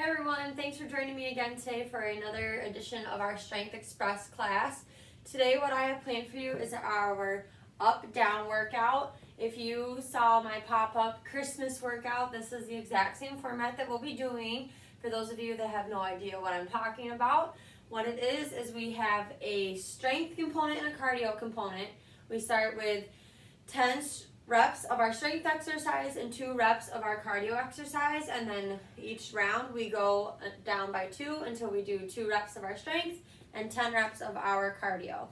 everyone, thanks for joining me again today for another edition of our Strength Express class. Today what I have planned for you is our up-down workout. If you saw my pop-up Christmas workout, this is the exact same format that we'll be doing. For those of you that have no idea what I'm talking about, what it is we have a strength component and a cardio component. We start with 10 reps of our strength exercise and 2 reps of our cardio exercise, and then each round we go down by 2 until we do 2 reps of our strength and 10 reps of our cardio.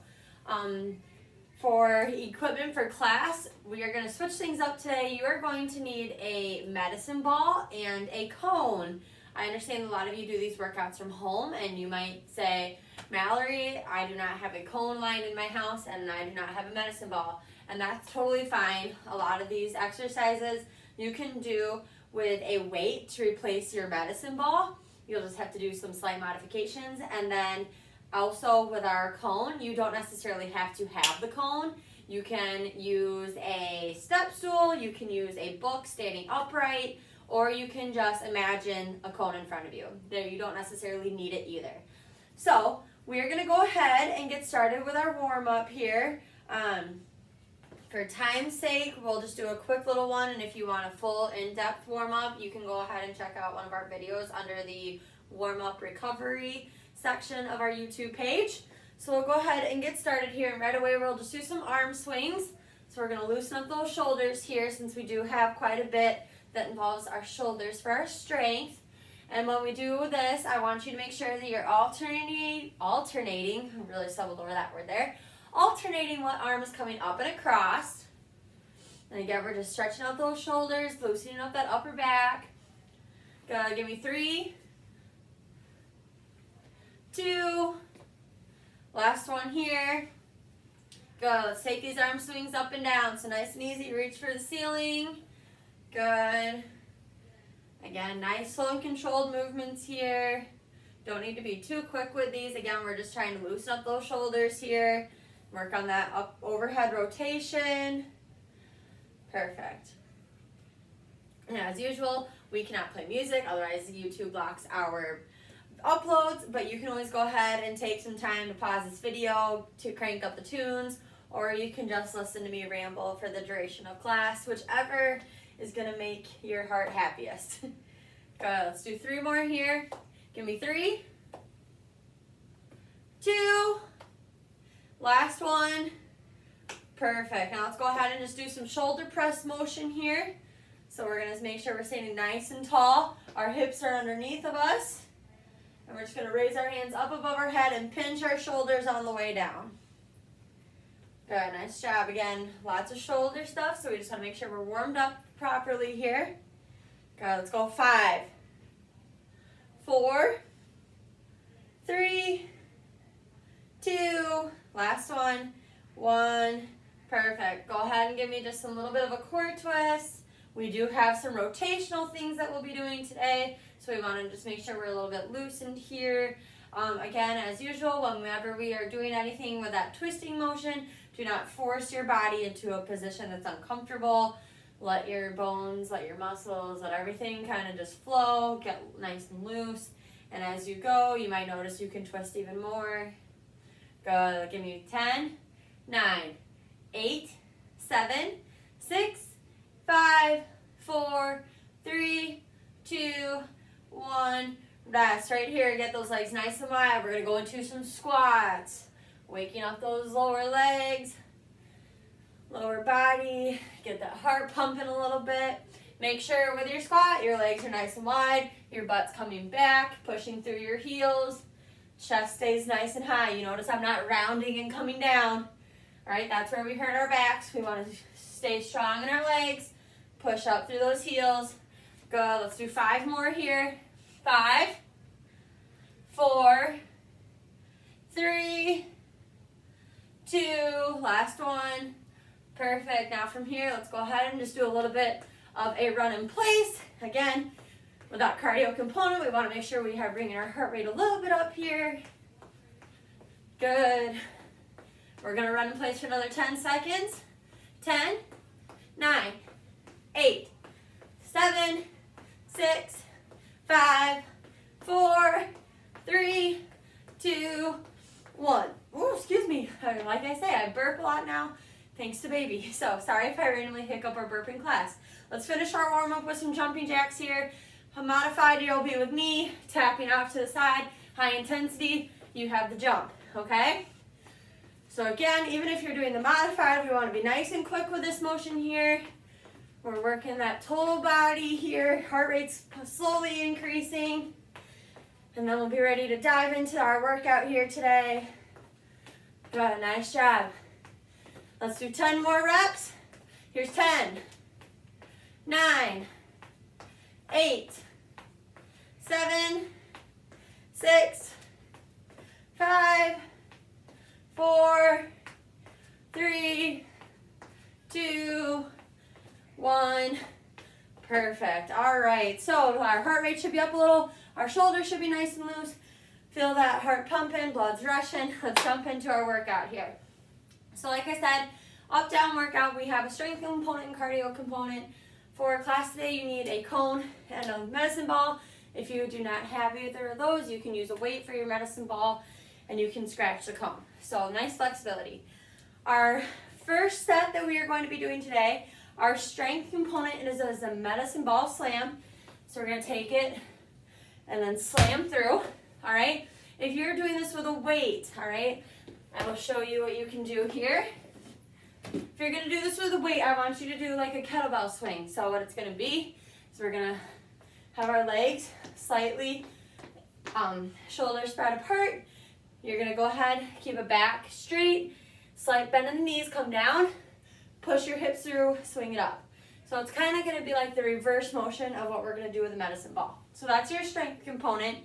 For equipment for class, we are going to switch things up today. You are going to need a medicine ball and a cone. I understand a lot of you do these workouts from home, and you might say, Mallory, I do not have a cone line in my house and I do not have a medicine ball. And that's totally fine. A lot of these exercises you can do with a weight to replace your medicine ball. You'll just have to do some slight modifications. And then also with our cone, you don't necessarily have to have the cone. You can use a step stool, you can use a book standing upright, or you can just imagine a cone in front of you. There, you don't necessarily need it either. So we're gonna go ahead and get started with our warm up here. For time's sake, we'll just do a quick little one, and if you want a full in-depth warm-up, you can go ahead and check out one of our videos under the warm-up recovery section of our YouTube page. So we'll go ahead and get started here, and right away we'll just do some arm swings. So we're going to loosen up those shoulders here, since we do have quite a bit that involves our shoulders for our strength. And when we do this, I want you to make sure that you're alternating, I really stumbled over that word there, alternating one arm is coming up and across. And again, we're just stretching out those shoulders, loosening up that upper back. Good, give me 3, 2, last one here. Good, let's take these arm swings up and down. So nice and easy, reach for the ceiling. Good. Again, nice slow and controlled movements here. Don't need to be too quick with these. Again, we're just trying to loosen up those shoulders here. Work on that up overhead rotation. Perfect. And as usual, we cannot play music, otherwise YouTube blocks our uploads, but you can always go ahead and take some time to pause this video to crank up the tunes, or you can just listen to me ramble for the duration of class, whichever is going to make your heart happiest. Good, let's do 3 more here. Give me 3, 2, last one. Perfect. Now let's go ahead and just do some shoulder press motion here. So we're going to make sure we're standing nice and tall. Our hips are underneath of us. And we're just going to raise our hands up above our head and pinch our shoulders on the way down. Good. Nice job. Again, lots of shoulder stuff. So we just want to make sure we're warmed up properly here. Good. Let's go. 5, 4, 3, 2, last one, 1. Perfect. Go ahead and give me just a little bit of a core twist. We do have some rotational things that we'll be doing today, so we want to just make sure we're a little bit loosened here. Again, as usual, whenever we are doing anything with that twisting motion, do not force your body into a position that's uncomfortable. Let your bones, let your muscles, let everything kind of just flow, get nice and loose. And as you go, you might notice you can twist even more. Good. Give me 10, 9, 8, 7, 6, 5, 4, 3, 2, 1. Rest right here. Get those legs nice and wide. We're going to go into some squats. Waking up those lower legs, lower body. Get that heart pumping a little bit. Make sure with your squat, your legs are nice and wide. Your butt's coming back, pushing through your heels. Chest stays nice and high. You notice I'm not rounding and coming down. All right, that's where we hurt our backs. We want to stay strong in our legs. Push up through those heels. Good. Let's do 5 more here. 5, 4, 3, 2, last one. Perfect. Now from here, let's go ahead and just do a little bit of a run in place. Again, with that cardio component, we want to make sure we are bringing our heart rate a little bit up here. Good. We're going to run in place for another 10 seconds. 10, 9, 8, 7, 6, 5, 4, 3, 2, 1. Ooh, excuse me. Like I say, I burp a lot now, thanks to baby. So sorry if I randomly hiccup or burp in class. Let's finish our warm up with some jumping jacks here. A modified, you'll be with me, tapping off to the side, high intensity, you have the jump, okay? So again, even if you're doing the modified, we want to be nice and quick with this motion here. We're working that total body here, heart rate's slowly increasing. And then we'll be ready to dive into our workout here today. Good, nice job. Let's do 10 more reps. Here's 10, 9, 8, 7, 6, 5, 4, 3, 2, 1. Perfect. All right, so our heart rate should be up a little. Our shoulders should be nice and loose. Feel that heart pumping, blood's rushing. Let's jump into our workout here. So like I said, up-down workout, we have a strength component and cardio component. For class today, you need a cone and a medicine ball. If you do not have either of those, you can use a weight for your medicine ball and you can scratch the cone. So nice flexibility. Our first set that we are going to be doing today, our strength component is a medicine ball slam. So we're going to take it and then slam through, all right? If you're doing this with a weight, all right, I will show you what you can do here. If you're gonna do this with a weight, I want you to do like a kettlebell swing. So what it's gonna be is we're gonna have our legs slightly shoulders spread apart. You're gonna go ahead, keep it back straight, slight bend in the knees, come down, push your hips through, swing it up. So it's kind of gonna be like the reverse motion of what we're gonna do with the medicine ball. So that's your strength component.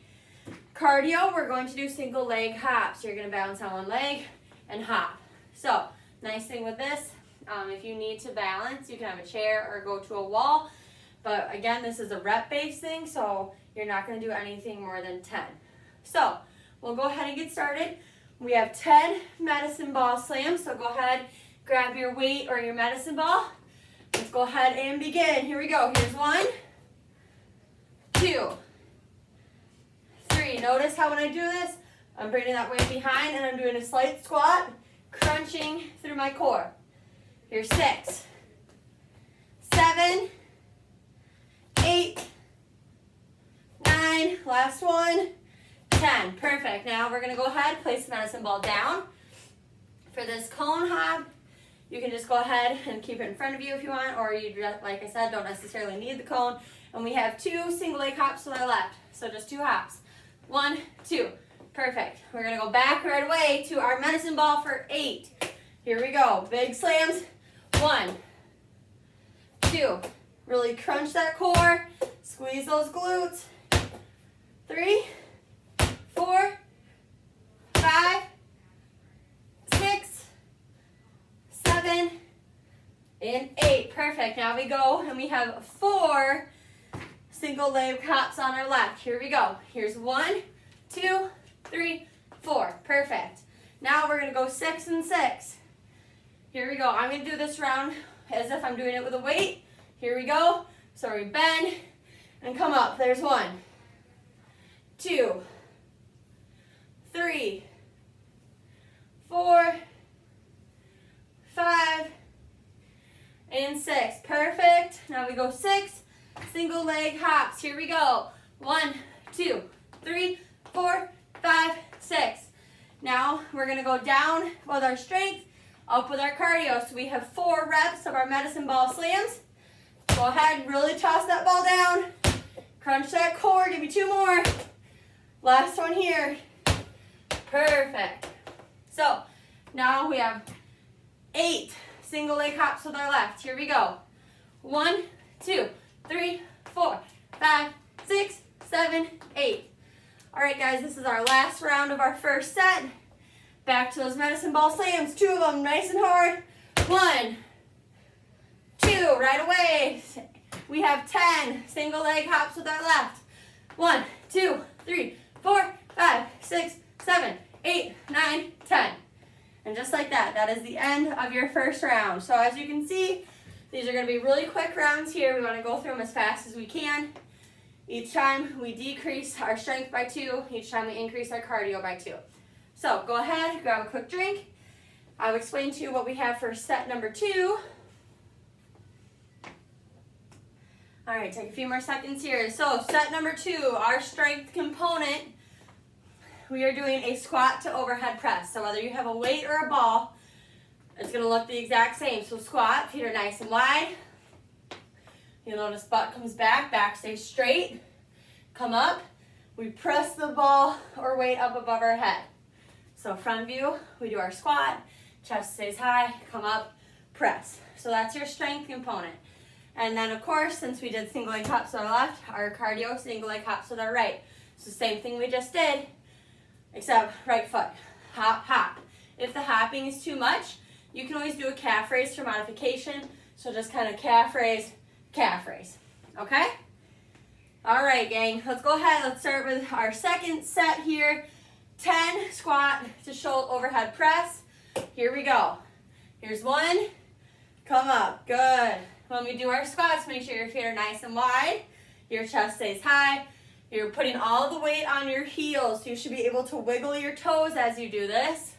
Cardio, we're going to do single leg hops. You're gonna balance on one leg and hop. So nice thing with this, if you need to balance, you can have a chair or go to a wall. But again, this is a rep-based thing, so you're not gonna do anything more than 10. So we'll go ahead and get started. We have 10 medicine ball slams, so go ahead, grab your weight or your medicine ball. Let's go ahead and begin. Here we go. Here's 1, 2, 3. Notice how when I do this, I'm bringing that weight behind and I'm doing a slight squat, crunching through my core. Here's 6, 7, 8, 9, last one, 10. Perfect. Now we're going to go ahead, place the medicine ball down. For this cone hop, you can just go ahead and keep it in front of you if you want, or you, like I said, don't necessarily need the cone. And we have 2 single leg hops to our left, so just 2 hops. 1, 2. Perfect. We're going to go back right away to our medicine ball for 8. Here we go. Big slams. 1, 2. Really crunch that core. Squeeze those glutes. 3, 4, 5, 6, 7, and 8. Perfect. Now we go and we have 4 single leg hops on our left. Here we go. Here's 1, 2, 3, 4. Perfect. Now we're going to go 6 and 6. Here we go. I'm going to do this round as if I'm doing it with a weight. Here we go. So we bend and come up. There's 1, 2, 3, 4, 5, and 6. Perfect. Now we go 6 single leg hops. Here we go. 1, 2, 3, 4, 5, 6. Now we're going to go down with our strength, up with our cardio. So we have 4 reps of our medicine ball slams. Go ahead, really toss that ball down. Crunch that core. Give me 2 more. Last one here. Perfect. So now we have 8 single leg hops with our left. Here we go. 1, 2, 3, 4, 5, 6, 7, 8. All right, guys, this is our last round of our first set. Back to those medicine ball slams. 2 of them, nice and hard. 1, 2, right away. We have 10 single leg hops with our left. 1, 2, 3, 4, 5, 6, 7, 8, 9, 10. And just like that, that is the end of your first round. So as you can see, these are going to be really quick rounds here. We want to go through them as fast as we can. Each time we decrease our strength by 2, each time we increase our cardio by 2. So go ahead, grab a quick drink. I'll explain to you what we have for set number 2. All right, take a few more seconds here. So set number 2, our strength component, we are doing a squat to overhead press. So whether you have a weight or a ball, it's gonna look the exact same. So squat, feet are nice and wide. You'll notice butt comes back, back stays straight. Come up, we press the ball or weight up above our head. So front view, we do our squat, chest stays high, come up, press. So that's your strength component. And then of course, since we did single leg hops with our left, our cardio, single leg hops with our right. So same thing we just did, except right foot, hop, hop. If the hopping is too much, you can always do a calf raise for modification. So just kind of calf raise, okay? All right, gang, let's go ahead. Let's start with our second set here. 10 squat to shoulder overhead press. Here we go. Here's 1, come up, good. When we do our squats, make sure your feet are nice and wide. Your chest stays high. You're putting all the weight on your heels. So you should be able to wiggle your toes as you do this.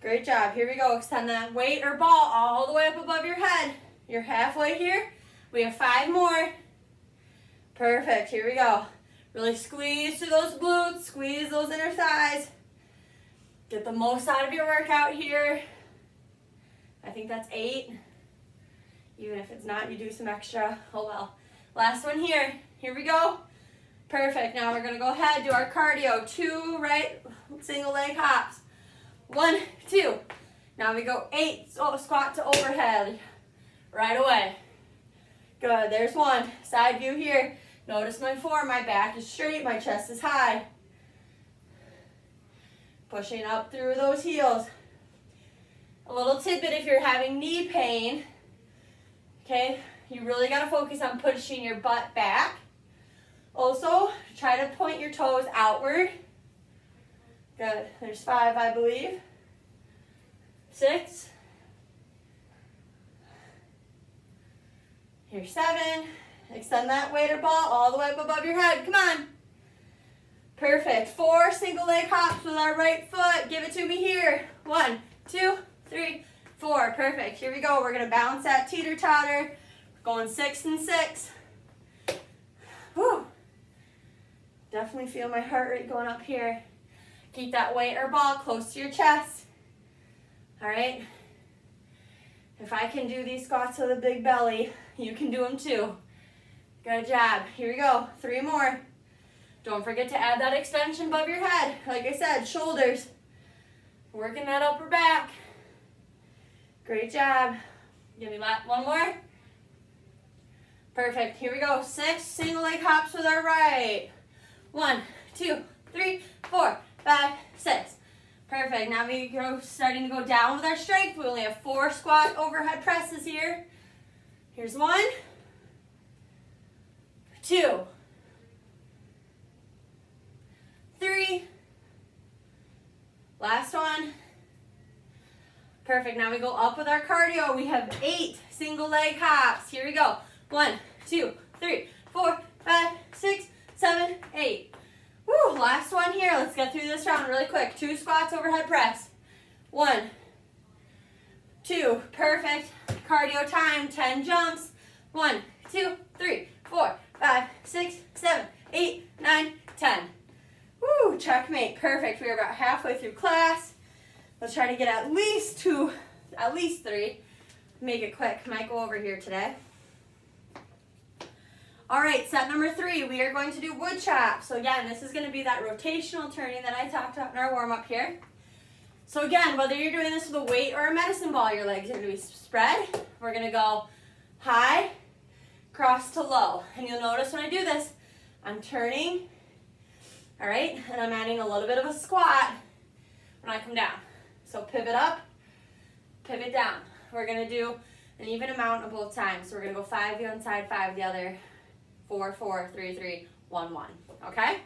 Great job. Here we go. Extend that weight or ball all the way up above your head. You're halfway here. We have 5 more. Perfect. Here we go. Really squeeze through those glutes. Squeeze those inner thighs. Get the most out of your workout here. I think that's 8. Even if it's not, you do some extra. Oh well. Last one here. Here we go. Perfect. Now we're going to go ahead, do our cardio. 2 right single leg hops. 1, 2. Now we go 8 squat to overhead. Right away. Good. There's 1. Side view here. Notice my form. My back is straight. My chest is high. Pushing up through those heels. A little tidbit if you're having knee pain. Okay, you really got to focus on pushing your butt back. Also, try to point your toes outward. Good. There's 5, I believe. 6. Here's 7. Extend that weight or ball all the way up above your head. Come on. Perfect. 4 single leg hops with our right foot. Give it to me here. 1, 2, 3, 4. Perfect. Here we go. We're going to balance that teeter-totter. We're going 6 and 6. Whew. Definitely feel my heart rate going up here. Keep that weight or ball close to your chest. All right. If I can do these squats with a big belly, you can do them too. Good job. Here we go. 3 more. Don't forget to add that extension above your head. Like I said, shoulders. Working that upper back. Great job. Give me 1 more. Perfect. Here we go. 6 single leg hops with our right. 1, 2, 3, 4, 5, 6. Perfect. Now we go starting to go down with our strength. We only have 4 squat overhead presses here. Here's 1, 2, 3. Last one. Perfect. Now we go up with our cardio. We have 8 single leg hops. Here we go. 1, 2, 3, 4, 5, 6, 7, 8. Woo, last one here. Let's get through this round really quick. 2 squats overhead press. 1, 2. Perfect. Cardio time. 10 jumps. 1, 2, 3, 4, 5, 6, 7, 8, 9, 10. Woo, checkmate. Perfect. We are about halfway through class. Let's try to get at least 3. Make it quick. Might go over here today. All right, set number 3, we are going to do wood chop. So again, this is going to be that rotational turning that I talked about in our warm-up here. So again, whether you're doing this with a weight or a medicine ball, your legs are going to be spread. We're going to go high, cross to low. And you'll notice when I do this, I'm turning, all right, and I'm adding a little bit of a squat when I come down. So pivot up, pivot down. We're going to do an even amount of both times. So we're going to go 5 the one side, 5 the other. 4, 4, 3, 3, 1, 1. Okay?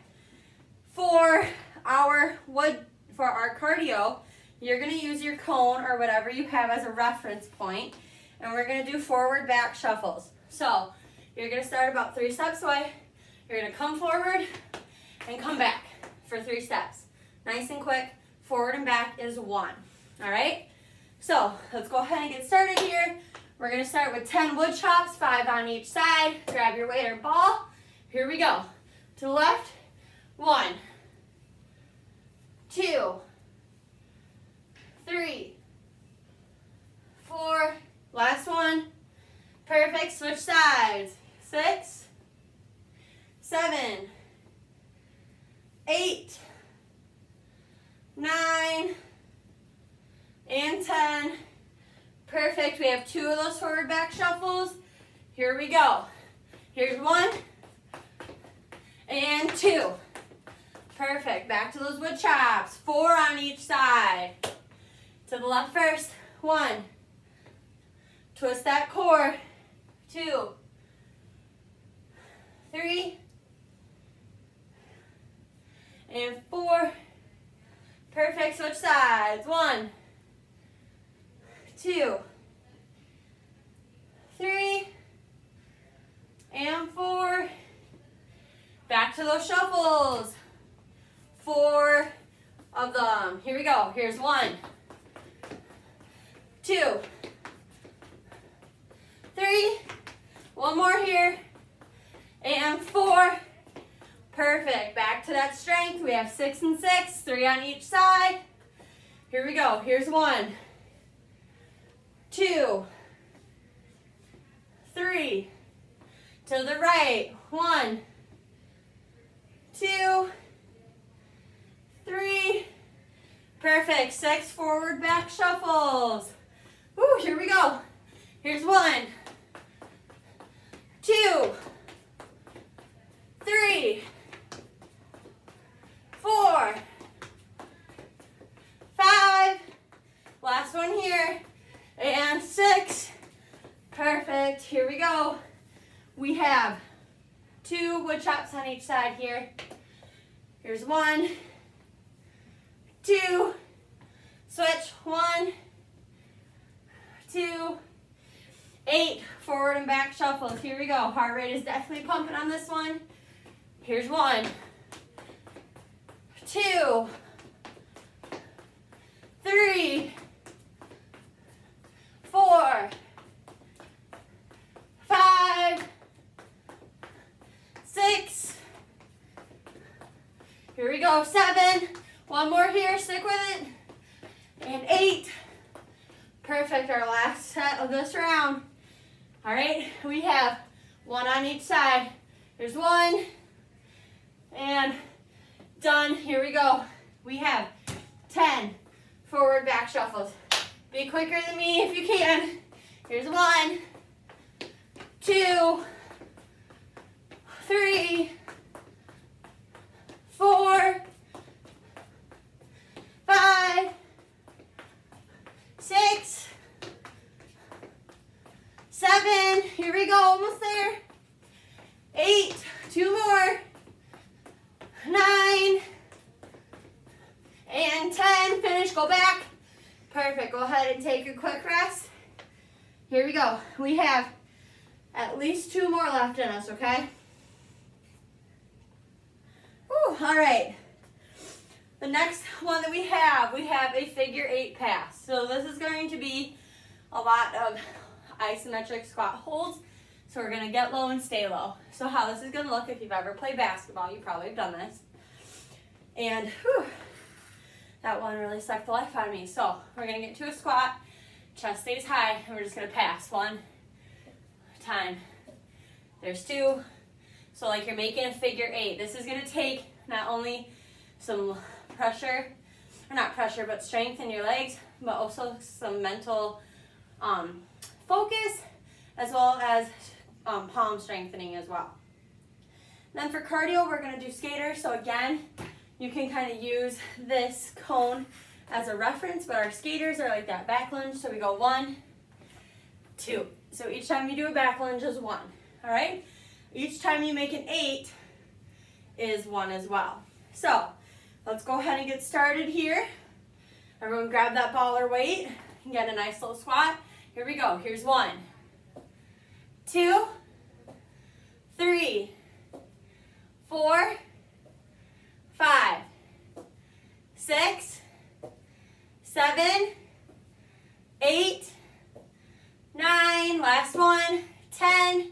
For our cardio, you're going to use your cone or whatever you have as a reference point, and we're going to do forward back shuffles. So You're gonna start about 3 steps away. You're gonna come forward and come back for 3 steps. Nice and quick. Forward and back is 1. All right? So let's go ahead and get started here. We're gonna start with 10 wood chops, 5 on each side. Grab your weight or ball. Here we go. To the left, 1, 2, 3, 4, last one. Perfect, switch sides. 6, 7, 8, 9, and 10. Perfect, we have 2 of those forward back shuffles. Here we go. Here's 1 and 2. Perfect, back to those wood chops. 4 on each side. To the left first, 1. Twist that core, 2, 3, and 4. Perfect, switch sides. 1, 2, 3, and 4. Back to those shuffles. 4 of them. Here we go. Here's 1, 2, 3. One more here. And 4. Perfect. Back to that strength. We have 6 and 6. 3 on each side. Here we go. Here's 1, 2, 3. To the right. 1, 2, 3. Perfect. 6 forward back shuffles. Woo, here we go. Here's 1, 2, 3, 4, 5. Last one here. And 6. Perfect. Here we go. We have 2 wood chops on each side here. Here's 1, 2. Switch. 1, 2, 8 forward and back shuffles. Here we go. Heart rate is definitely pumping on this one. Here's 1, 2, 3, 4, 5, 6. Here we go. 7. One more here. Stick with it. And 8. Perfect. Our last set of this round. All right. We have 1 on each side. Here's 1. And done. Here we go. We have 10 forward back shuffles. Be quicker than me if you can. Here's 1, 2, 3, 4, 5, 6, 7. Here we go. Almost there. 8. 2 more. 9. And 10. Finish. Go back. Perfect. Go ahead and take a quick rest. Here we go. We have at least 2 more left in us, okay? Whew, all right. The next one that we have a figure 8 pass. So this is going to be a lot of isometric squat holds. So we're going to get low and stay low. So how this is going to look, if you've ever played basketball, you probably have done this. And whew, that one really sucked the life out of me. So we're going to get to a squat, chest stays high, and we're just going to pass 1 time. There's 2. So like you're making a figure 8. This is going to take not only some pressure, or not pressure, but strength in your legs, but also some mental focus, as well as palm strengthening as well. Then for cardio, we're going to do skaters. So again, you can kind of use this cone as a reference, but our skaters are like that back lunge. So we go 1, 2. So each time you do a back lunge is 1. All right? Each time you make an 8 is 1 as well. So let's go ahead and get started here. Everyone grab that ball or weight and get a nice little squat. Here we go. Here's 1, 2, 3, 4, 5, 6, 7, 8, 9, last one, 10.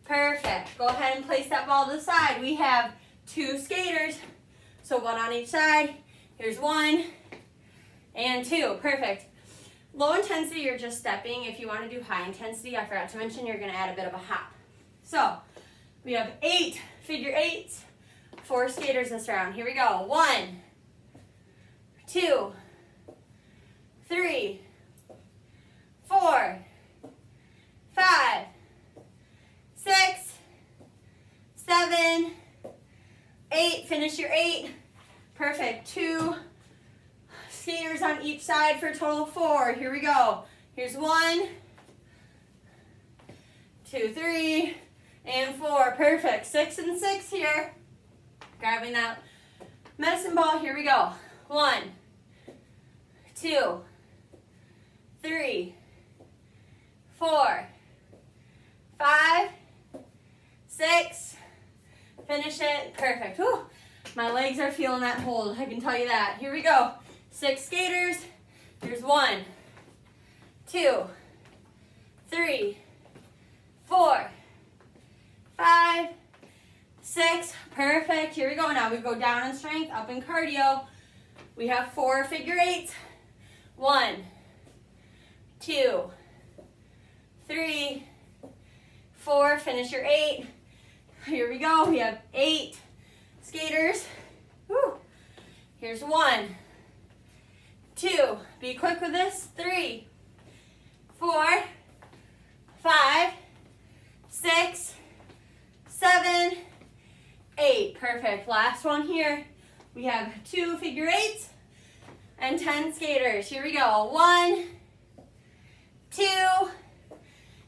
Perfect. Go ahead and place that ball to the side. We have 2 skaters, so 1 on each side. Here's 1 and 2. Perfect. Low intensity, you're just stepping. If you want to do high intensity, I forgot to mention, you're going to add a bit of a hop. So we have 8 figure 8s, 4 skaters this round. Here we go. 1, 2, 3, 4, 5, 6, 7, 8. Finish your 8. Perfect. 2 skaters on each side for a total of 4. Here we go. Here's 1, 2, 3, and 4. Perfect. 6 and 6 here. Grabbing that medicine ball. Here we go. 1, 2, 3, 4, 5, 6. Finish it. Perfect. Whew. My legs are feeling that hold. I can tell you that. Here we go. 6 skaters. Here's 1, 2, 3, 4, 5, 6. Perfect. Here we go. Now we go down in strength, up in cardio. We have 4 figure 8s. 1, 2, 3, 4. Finish your 8. Here we go. We have 8 skaters. Woo. Here's 1, 2. Be quick with this. 3, 4, 5, 6, 7, 8. Perfect. Last one here. We have 2 figure 8s and 10 skaters. Here we go. 1, 2.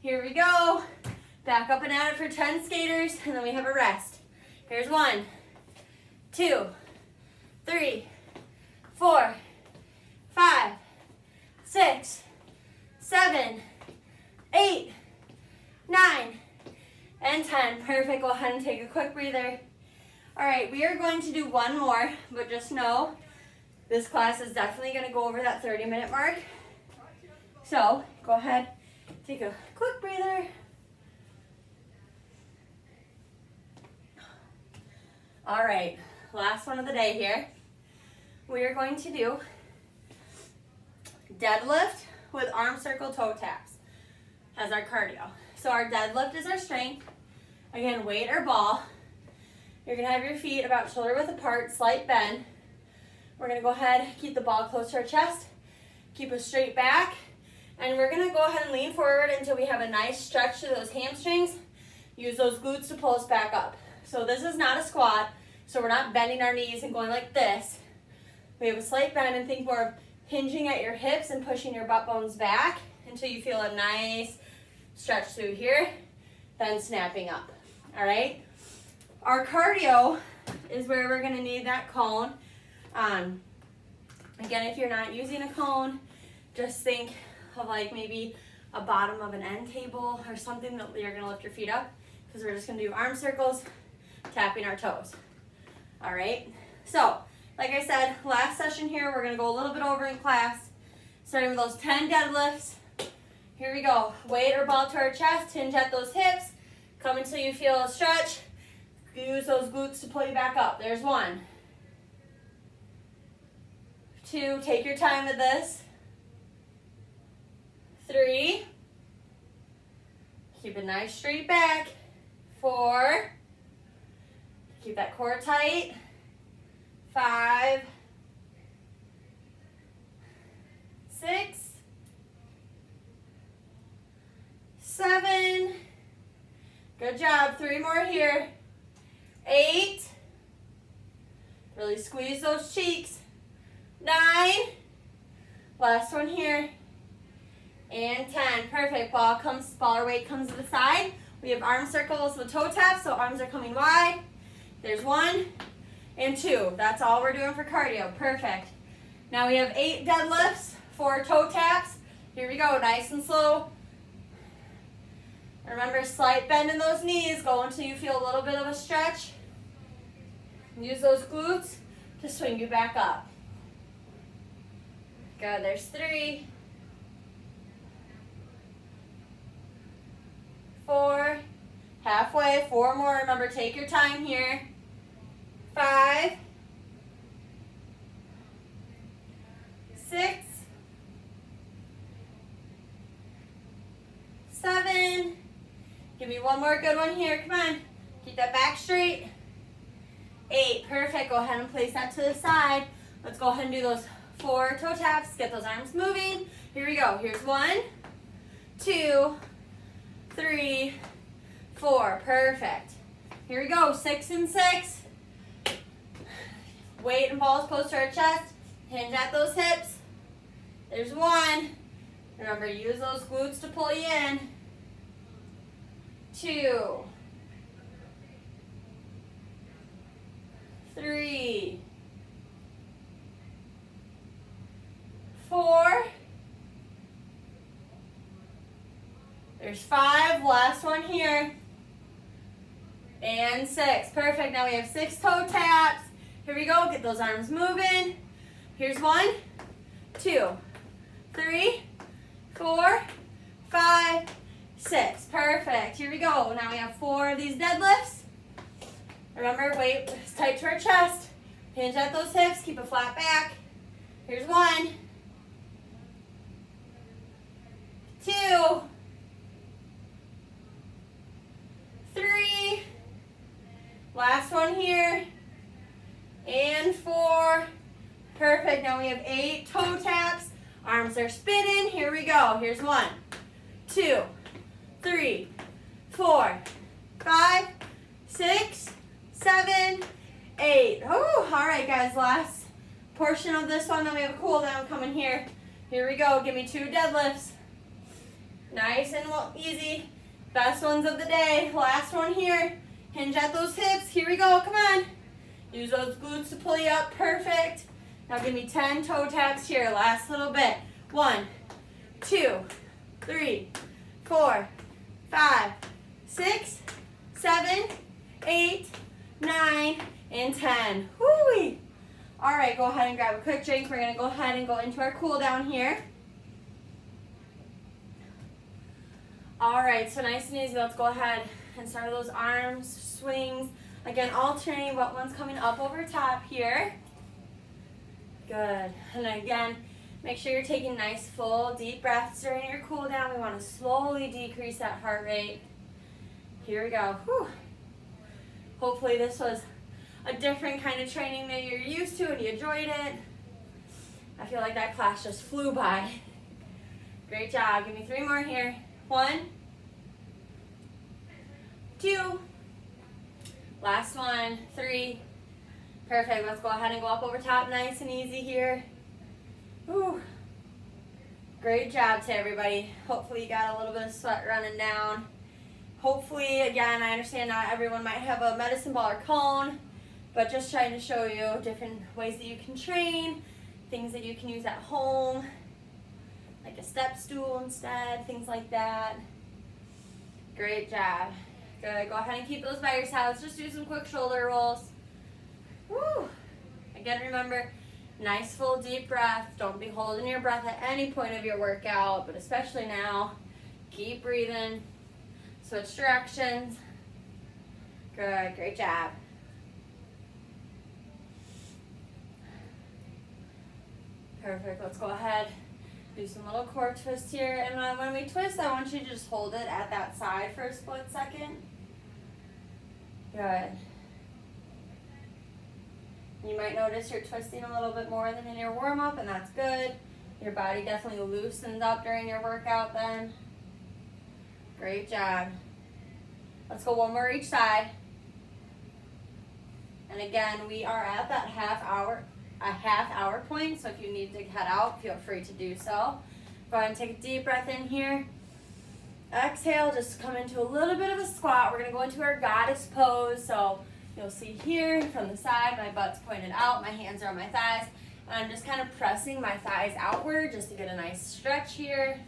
Here we go. Back up and at it for 10 skaters, and then we have a rest. Here's 1, 2, 3, 4, 5, 6, 7, 8, 9, and 10. Perfect. Go ahead and take a quick breather. All right, we are going to do one more, but just know this class is definitely going to go over that 30-minute mark. So go ahead, take a quick breather. All right, last one of the day here. We are going to do deadlift with arm circle toe taps as our cardio. So our deadlift is our strength. Again, weight or ball. You're gonna have your feet about shoulder width apart, slight bend. We're gonna go ahead, keep the ball close to our chest, keep a straight back, and we're gonna go ahead and lean forward until we have a nice stretch to those hamstrings. Use those glutes to pull us back up. So this is not a squat, so we're not bending our knees and going like this. We have a slight bend, and think more of hinging at your hips and pushing your butt bones back until you feel a nice stretch through here, then snapping up. All right? Our cardio is where we're gonna need that cone. Again, if you're not using a cone, just think of like maybe a bottom of an end table or something that you're gonna lift your feet up, because we're just gonna do arm circles, tapping our toes. All right? So, like I said, last session here, we're gonna go a little bit over in class, starting with those 10 deadlifts. Here we go. Weight or ball to our chest, hinge at those hips, come until you feel a stretch. Use those glutes to pull you back up. There's 1, 2, take your time with this. 3, keep a nice straight back. 4, keep that core tight. 5, 6, 7, good job. 3 more here. 8, really squeeze those cheeks. 9, last one here. And 10, perfect. Ball or weight comes to the side. We have arm circles with toe taps, so arms are coming wide. There's 1 and 2. That's all we're doing for cardio. Perfect. Now we have 8 deadlifts, 4 toe taps. Here we go, nice and slow. Remember, slight bend in those knees. Go until you feel a little bit of a stretch. Use those glutes to swing you back up. Good, there's 3, 4, halfway, 4 more. Remember, take your time here. 5, 6, 7. Give me one more good one here. Come on. Keep that back straight. 8. Perfect. Go ahead and place that to the side. Let's go ahead and do those 4 toe taps. Get those arms moving. Here we go. Here's 1, 2, 3, 4. Perfect. Here we go. 6 and 6. Weight and balls close to our chest. Hinge at those hips. There's 1. Remember, use those glutes to pull you in. 2, 3, 4. There's 5. Last one here. And 6. Perfect. Now we have 6 toe taps. Here we go. Get those arms moving. Here's 1, 2, 3, 4, 5, 6. Perfect. Here we go. Now we have 4 of these deadlifts. Remember, weight is tight to our chest. Hinge at those hips. Keep a flat back. Here's 1, 2, 3. Last one here. And 4. Perfect. Now we have 8 toe taps. Arms are spinning. Here we go. Here's 1, 2, 3, 4, 5, 6, 7, 8. Oh, all right, guys. Last portion of this one. Then we have a cool down coming here. Here we go. Give me 2 deadlifts. Nice and easy. Best ones of the day. Last one here. Hinge at those hips. Here we go. Come on. Use those glutes to pull you up. Perfect. Now give me 10 toe taps here. Last little bit. 1, 2, 3, 4, 5, 6, 7, 8, 9, and 10. Whoo-wee. All right, go ahead and grab a quick drink. We're going to go ahead and go into our cool down here. All right, so nice and easy. Let's go ahead and start those arms, swings. Again, alternating what one's coming up over top here. Good. And again, make sure you're taking nice, full, deep breaths during your cool down. We want to slowly decrease that heart rate. Here we go. Whew. Hopefully this was a different kind of training that you're used to and you enjoyed it. I feel like that class just flew by. Great job. Give me 3 more here. 1, 2, last one, 3. Perfect. Let's go ahead and go up over top, nice and easy here. Whew. Great job to everybody. Hopefully you got a little bit of sweat running down. Hopefully, again, I understand not everyone might have a medicine ball or cone, but just trying to show you different ways that you can train, things that you can use at home, like a step stool instead, things like that. Great job. Good. Go ahead and keep those by your sides. Just do some quick shoulder rolls. Woo. Again, remember, nice full deep breath. Don't be holding your breath at any point of your workout, but especially now. Keep breathing. Switch directions. Good. Great job. Perfect. Let's go ahead. Do some little core twists here. And when we twist, I want you to just hold it at that side for a split second. Good. You might notice you're twisting a little bit more than in your warm-up, and that's good. Your body definitely loosens up during your workout then. Great job. Let's go one more each side. And again, we are at that half hour point, so if you need to head out, feel free to do so. Go ahead and take a deep breath in here. Exhale, just come into a little bit of a squat. We're gonna go into our goddess pose. So you'll see here from the side, my butt's pointed out, my hands are on my thighs, and I'm just kind of pressing my thighs outward just to get a nice stretch here.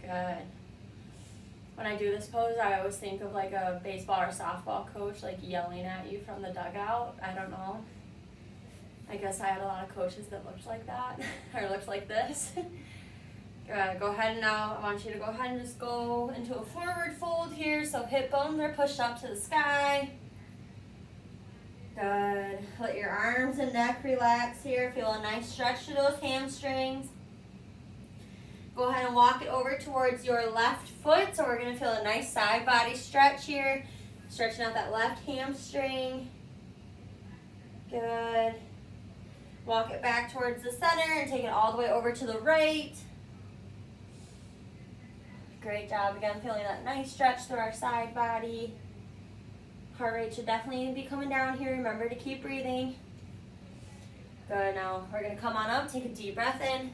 Good. When I do this pose, I always think of like a baseball or softball coach like yelling at you from the dugout. I don't know. I guess I had a lot of coaches that looked like that or looked like this. Go ahead and now I want you to go ahead and just go into a forward fold here. So hip bones are pushed up to the sky. Good. Let your arms and neck relax here. Feel a nice stretch to those hamstrings. Go ahead and walk it over towards your left foot. So we're going to feel a nice side body stretch here. Stretching out that left hamstring. Good. Walk it back towards the center and take it all the way over to the right. Great job. Again, feeling that nice stretch through our side body. Heart rate should definitely be coming down here. Remember to keep breathing. Good. Now we're going to come on up. Take a deep breath in.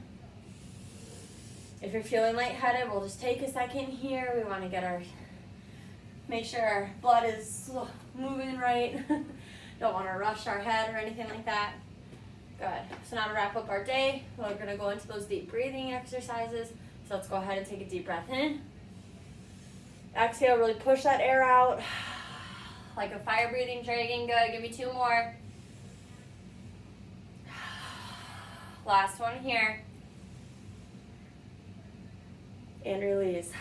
If you're feeling lightheaded, we'll just take a second here. We want to make sure our blood is moving right. Don't want to rush our head or anything like that. Good. So now to wrap up our day, we're going to go into those deep breathing exercises. So let's go ahead and take a deep breath in. Exhale, really push that air out. Like a fire breathing dragon. Good. Give me 2 more. Last one here. And release.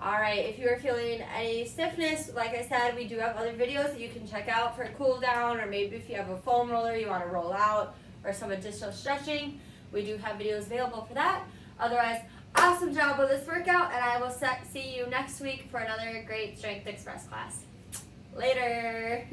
Alright, if you are feeling any stiffness, like I said, we do have other videos that you can check out for a cool down, or maybe if you have a foam roller you want to roll out, or some additional stretching, we do have videos available for that. Otherwise, awesome job with this workout, and I will see you next week for another great Strength Express class. Later!